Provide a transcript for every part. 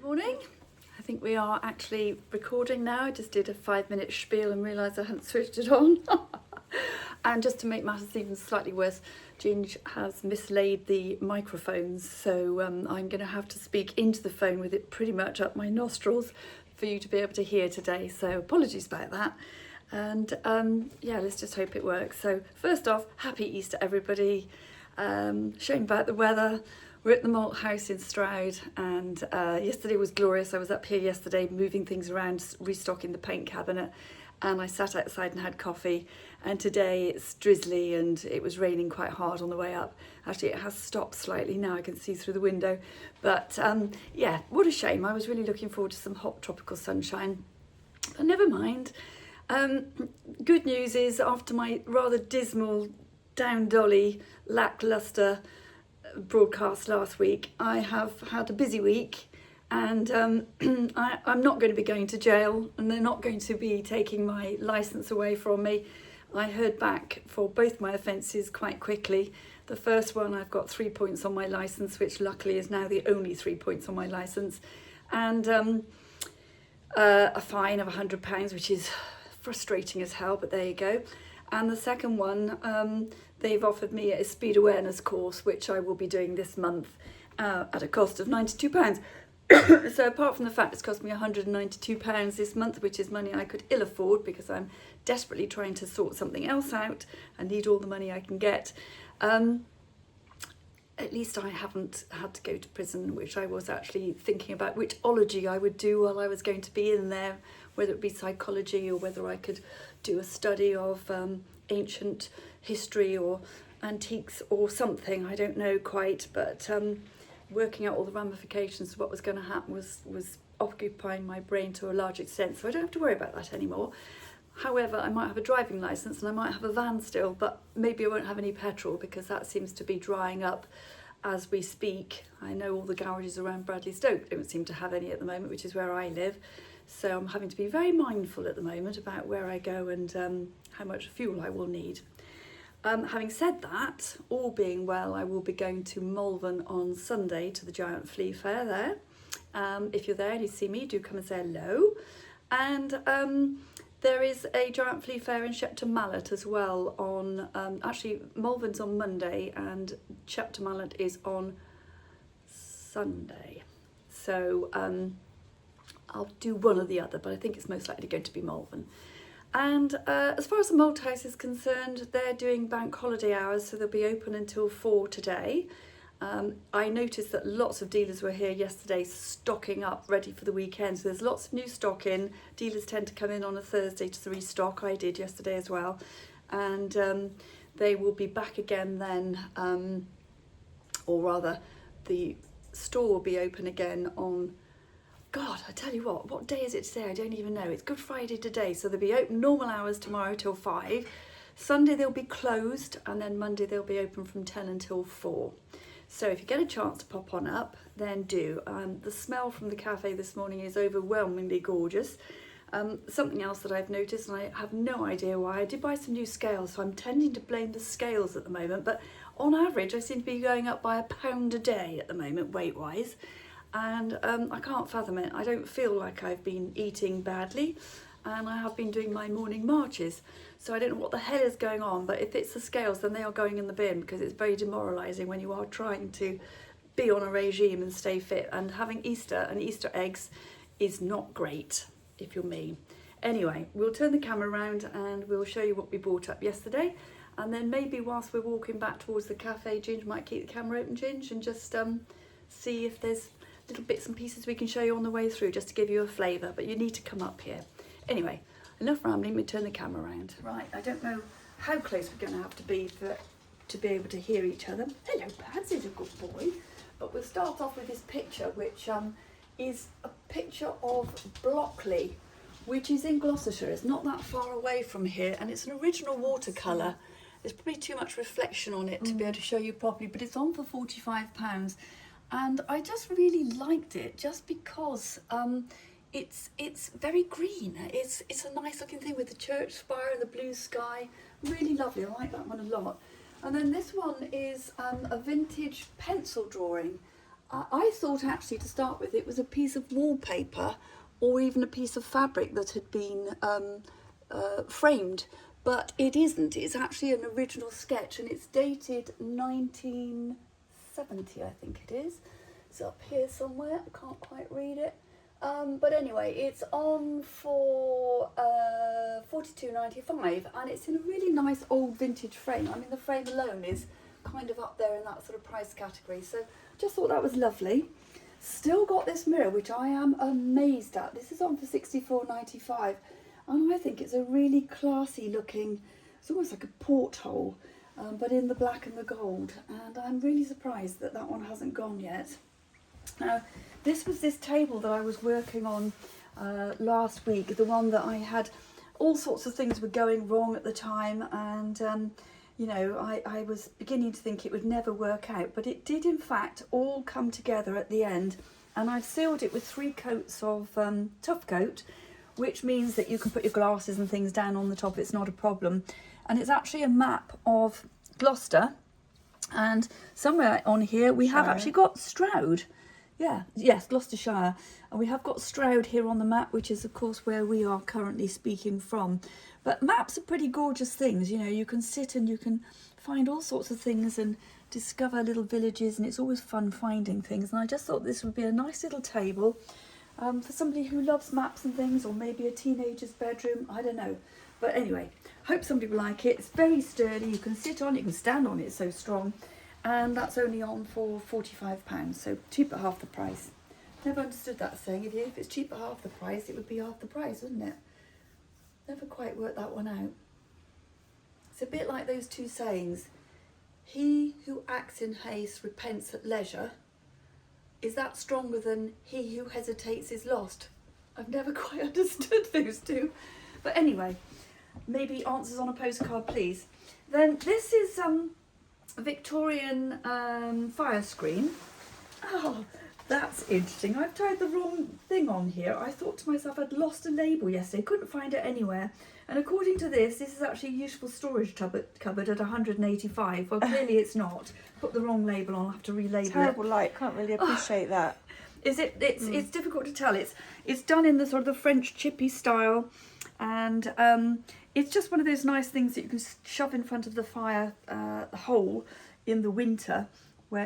Morning. I think we are actually recording now. I just did a 5-minute spiel and realised I hadn't switched it on. And just to make matters even slightly worse, Ginge has mislaid the microphones, so I'm going to have to speak into the phone with it pretty much up my nostrils for you to be able to hear today. So apologies about that. And yeah, let's just hope it works. So first off, happy Easter everybody. Shame about the weather. We're at the Malt House in Stroud, and yesterday was glorious. I was up here yesterday moving things around, restocking the paint cabinet, and I sat outside and had coffee. And today it's drizzly and it was raining quite hard on the way up. Actually, it has stopped slightly now. I can see through the window. But yeah, what a shame. I was really looking forward to some hot tropical sunshine. But never mind. Good news is, after my rather dismal, down-dolly, lacklustre broadcast last week, I have had a busy week, and I'm not going to be going to jail, and they're not going to be taking my licence away from me. I heard back for both my offences quite quickly. The first one, I've got 3 points on my licence, which luckily is now the only 3 points on my licence, and a fine of £100, which is frustrating as hell, but there you go. And the second one, they've offered me a speed awareness course, which I will be doing this month at a cost of £92. So apart from the fact it's cost me £192 this month, which is money I could ill afford because I'm desperately trying to sort something else out and need all the money I can get, at least I haven't had to go to prison, which I was actually thinking about which ology I would do while I was going to be in there, whether it be psychology or whether I could do a study of ancient history or antiques or something. I don't know quite, but working out all the ramifications of what was going to happen was occupying my brain to a large extent, so I don't have to worry about that anymore. However, I might have a driving licence and I might have a van still, but maybe I won't have any petrol because that seems to be drying up as we speak. I know all the garages around Bradley Stoke don't seem to have any at the moment, which is where I live. So I'm having to be very mindful at the moment about where I go and how much fuel I will need. Having said that, all being well, I will be going to Malvern on Sunday to the Giant Flea Fair there. If you're there and you see me, do come and say hello. And there is a Giant Flea Fair in Shepton Mallet as well on, actually Malvern's on Monday and Shepton Mallet is on Sunday. So I'll do one or the other, but I think it's most likely going to be Malvern. And as far as the Malt House is concerned, they're doing bank holiday hours, so they'll be open until 4 today. I noticed that lots of dealers were here yesterday stocking up, ready for the weekend. So there's lots of new stock in. Dealers tend to come in on a Thursday to restock. I did yesterday as well. And they will be back again then, or rather, the store will be open again on, God, I tell you what day is it today? I don't even know. It's Good Friday today, so they'll be open normal hours tomorrow till 5. Sunday they'll be closed, and then Monday they'll be open from 10 until 4. So if you get a chance to pop on up, then do. The smell from the cafe this morning is overwhelmingly gorgeous. Something else that I've noticed, and I have no idea why, I did buy some new scales, so I'm tending to blame the scales at the moment, but on average I seem to be going up by £1 a day at the moment, weight-wise. And I can't fathom it. I don't feel like I've been eating badly, and I have been doing my morning marches, so I don't know what the hell is going on, but if it's the scales, then they are going in the bin, because it's very demoralising when you are trying to be on a regime and stay fit, and having Easter and Easter eggs is not great if you're me. Anyway, we'll turn the camera around and we'll show you what we bought up yesterday, and then maybe whilst we're walking back towards the cafe, Ginge might keep the camera open, Ginge, and just see if there's little bits and pieces we can show you on the way through, just to give you a flavour, but you need to come up here. Anyway, enough rambling, we turn the camera around. Right, I don't know how close we're going to have to be to be able to hear each other. Hello, Pads, he's a good boy. But we'll start off with this picture, which is a picture of Blockley, which is in Gloucestershire. It's not that far away from here, and it's an original watercolour. There's probably too much reflection on it to be able to show you properly, but it's on for £45. And I just really liked it, just because it's very green. It's a nice looking thing with the church spire and the blue sky. Really lovely. I like that one a lot. And then this one is a vintage pencil drawing, I thought actually to start with it was a piece of wallpaper or even a piece of fabric that had been framed, but it isn't. It's actually an original sketch, and it's dated 1970, I think it is. It's up here somewhere, I can't quite read it. But anyway, it's on for $42.95, and it's in a really nice old vintage frame. I mean, the frame alone is kind of up there in that sort of price category, so just thought that was lovely. Still got this mirror, which I am amazed at. This is on for $64.95, and I think it's a really classy looking, it's almost like a porthole, but in the black and the gold, and I'm really surprised that that one hasn't gone yet. Now, this was this table that I was working on last week, the one that I had, all sorts of things were going wrong at the time, and you know, I was beginning to think it would never work out, but it did in fact all come together at the end, and I've sealed it with 3 coats of Tough Coat, which means that you can put your glasses and things down on the top, it's not a problem. And it's actually a map of Gloucester, and somewhere on here we have actually got Stroud. Yes, Gloucestershire, and we have got Stroud here on the map, which is of course where we are currently speaking from. But maps are pretty gorgeous things, you know, you can sit and you can find all sorts of things and discover little villages, and it's always fun finding things. And I just thought this would be a nice little table for somebody who loves maps and things, or maybe a teenager's bedroom, I don't know. But anyway, hope somebody will like it. It's very sturdy, you can sit on it, you can stand on it, it's so strong. And that's only on for £45, so cheap at half the price. Never understood that saying. If it's cheap at half the price, it would be half the price, wouldn't it? Never quite worked that one out. It's a bit like those two sayings. He who acts in haste repents at leisure. Is that stronger than he who hesitates is lost? I've never quite understood those two. But anyway, maybe answers on a postcard, please. Then this is Victorian fire screen. Oh, that's interesting. I've tried the wrong thing on here. I thought to myself I'd lost a label yesterday, couldn't find it anywhere. And according to this is actually a useful storage cupboard at 185. Well, clearly it's not. Put the wrong label on, I'll have to relabel it. Terrible light, can't really appreciate that. Is it? It's difficult to tell. It's done in the sort of the French chippy style, and it's just one of those nice things that you can shove in front of the fire hole in the winter,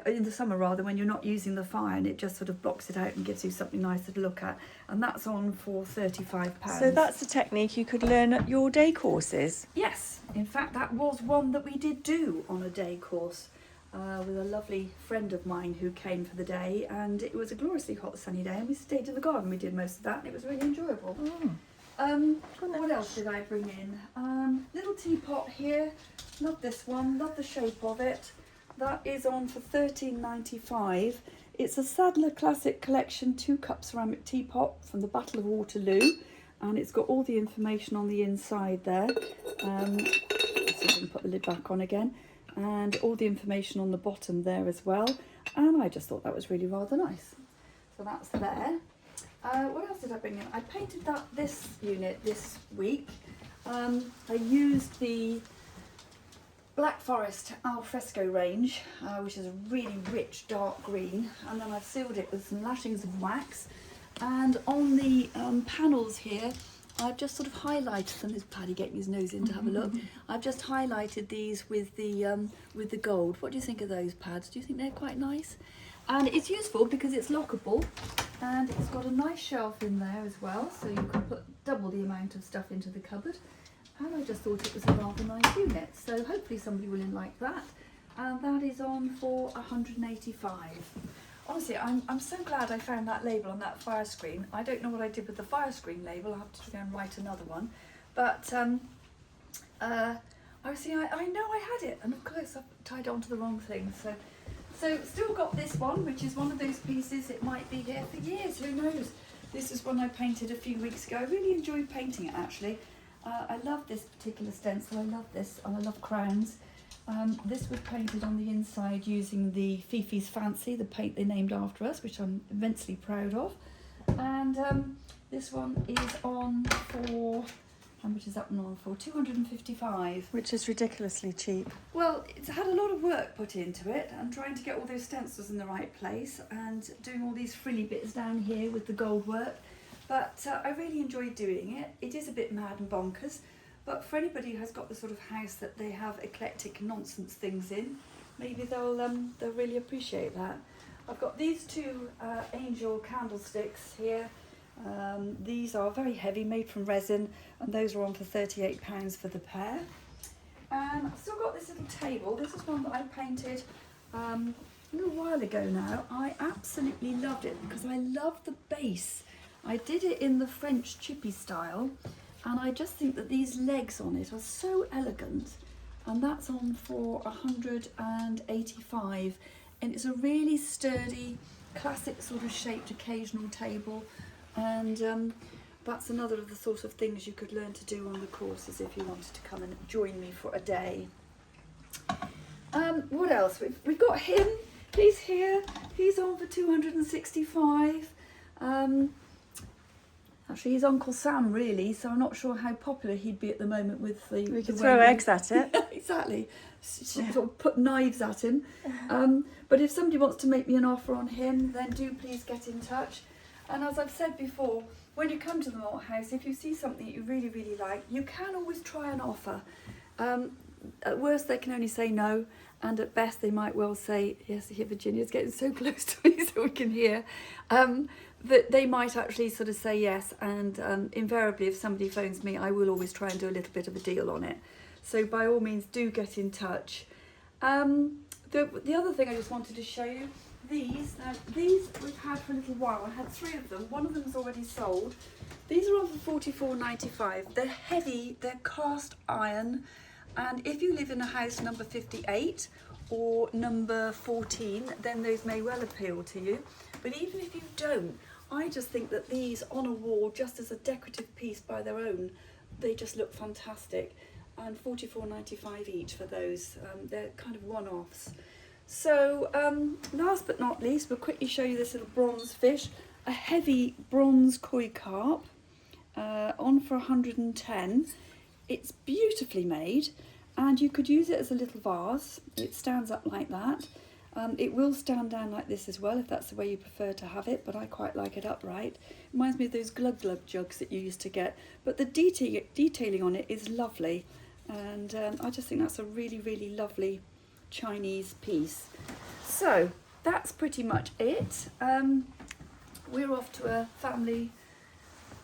in the summer rather, when you're not using the fire, and it just sort of blocks it out and gives you something nicer to look at. And that's on for £35. So that's a technique you could learn at your day courses? Yes, in fact that was one that we did do on a day course with a lovely friend of mine who came for the day, and it was a gloriously hot sunny day, and we stayed in the garden. We did most of that, and it was really enjoyable. What else did I bring in? Little teapot here. Love this one, love the shape of it. That is on for £13.95. It's a Sadler Classic Collection 2-cup ceramic teapot from the Battle of Waterloo, and it's got all the information on the inside there. Let's see if I can put the lid back on again, and all the information on the bottom there as well. And I just thought that was really rather nice. So that's there. What else did I bring in? I painted this unit this week. I used the Black Forest al fresco range, which is a really rich dark green, and then I've sealed it with some lashings of wax. And on the panels here, I've just sort of highlighted them. There's Paddy getting his nose in to have a look. I've just highlighted these with the gold. What do you think of those pads? Do you think they're quite nice? And it's useful because it's lockable, and it's got a nice shelf in there as well, so you can put double the amount of stuff into the cupboard. And I just thought it was a rather nice unit, so hopefully somebody will like that. And that is on for £185. Honestly, I'm so glad I found that label on that fire screen. I don't know what I did with the fire screen label. I'll have to go and write another one. But I was thinking, I know I had it, and of course I've tied on to the wrong thing. So still got this one, which is one of those pieces. It might be here for years, who knows. This is one I painted a few weeks ago. I really enjoyed painting it, actually. I love this particular stencil. I love this, and I love crowns. This was painted on the inside using the Fifi's Fancy, the paint they named after us, which I'm immensely proud of. And this one is on for, How much is that one on for? 255. Which is ridiculously cheap. Well, it's had a lot of work put into it. I'm trying to get all those stencils in the right place and doing all these frilly bits down here with the gold work. But I really enjoyed doing it. It is a bit mad and bonkers, but for anybody who has got the sort of house that they have eclectic nonsense things in, maybe they'll really appreciate that. I've got these two angel candlesticks here. These are very heavy, made from resin, and those are on for £38 for the pair. And I've still got this little table. This is one that I painted a little while ago now. I absolutely loved it because I love the base. I did it in the French chippy style, and I just think that these legs on it are so elegant, and that's on for 185, and it's a really sturdy, classic sort of shaped occasional table. And that's another of the sort of things you could learn to do on the courses if you wanted to come and join me for a day. What else? We've got him. He's here. He's on for 265. Actually, he's Uncle Sam, really, so I'm not sure how popular he'd be at the moment with the... We could throw eggs at it. Yeah, exactly. Sort of put knives at him. But if somebody wants to make me an offer on him, then do please get in touch. And as I've said before, when you come to the Malt House, if you see something you really, really like, you can always try an offer. At worst, they can only say no, and at best, they might well say, yes, here Virginia's getting so close to me so we can hear, that they might actually sort of say yes, and invariably, if somebody phones me, I will always try and do a little bit of a deal on it. So by all means, do get in touch. The other thing I just wanted to show you, these we've had for a little while. I had 3 of them. One of them's already sold. These are on for £44.95. They're heavy, they're cast iron, and if you live in a house number 58 or number 14, then those may well appeal to you. But even if you don't, I just think that these on a wall, just as a decorative piece by their own, they just look fantastic. And £44.95 each for those. They're kind of one-offs. So last but not least, we'll quickly show you this little bronze fish, a heavy bronze koi carp, on for 110. It's beautifully made, and you could use it as a little vase. It stands up like that. It will stand down like this as well if that's the way you prefer to have it, but I quite like it upright. It reminds me of those glug jugs that you used to get, but the detailing on it is lovely, and I just think that's a really, really lovely Chinese piece. So that's pretty much it. We're off to a family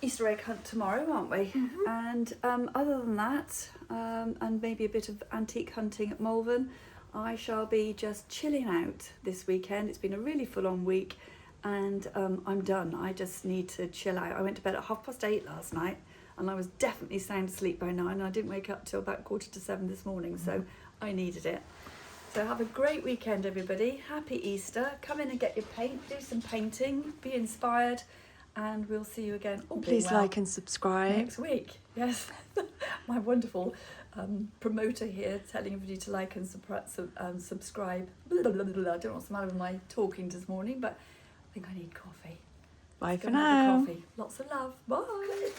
Easter egg hunt tomorrow, aren't we? Mm-hmm. And other than that, and maybe a bit of antique hunting at Malvern, I shall be just chilling out this weekend. It's been a really full-on week, and I'm done. I just need to chill out. I went to bed at 8:30 last night, and I was definitely sound asleep by 9. I didn't wake up till about 6:45 this morning, so I needed it. So have a great weekend, everybody. Happy Easter. Come in and get your paint, do some painting, be inspired, and we'll see you again. Please like and subscribe. Next week. Yes. My wonderful promoter here telling everybody to like and subscribe. Blah, blah, blah, blah. I don't know what's the matter with my talking this morning, but I think I need coffee. Bye for Have a now. coffee. Lots of love. Bye.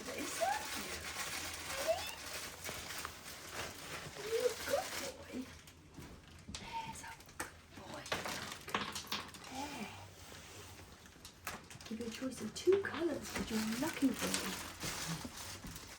Give you a choice of 2 colours for your lucky boy.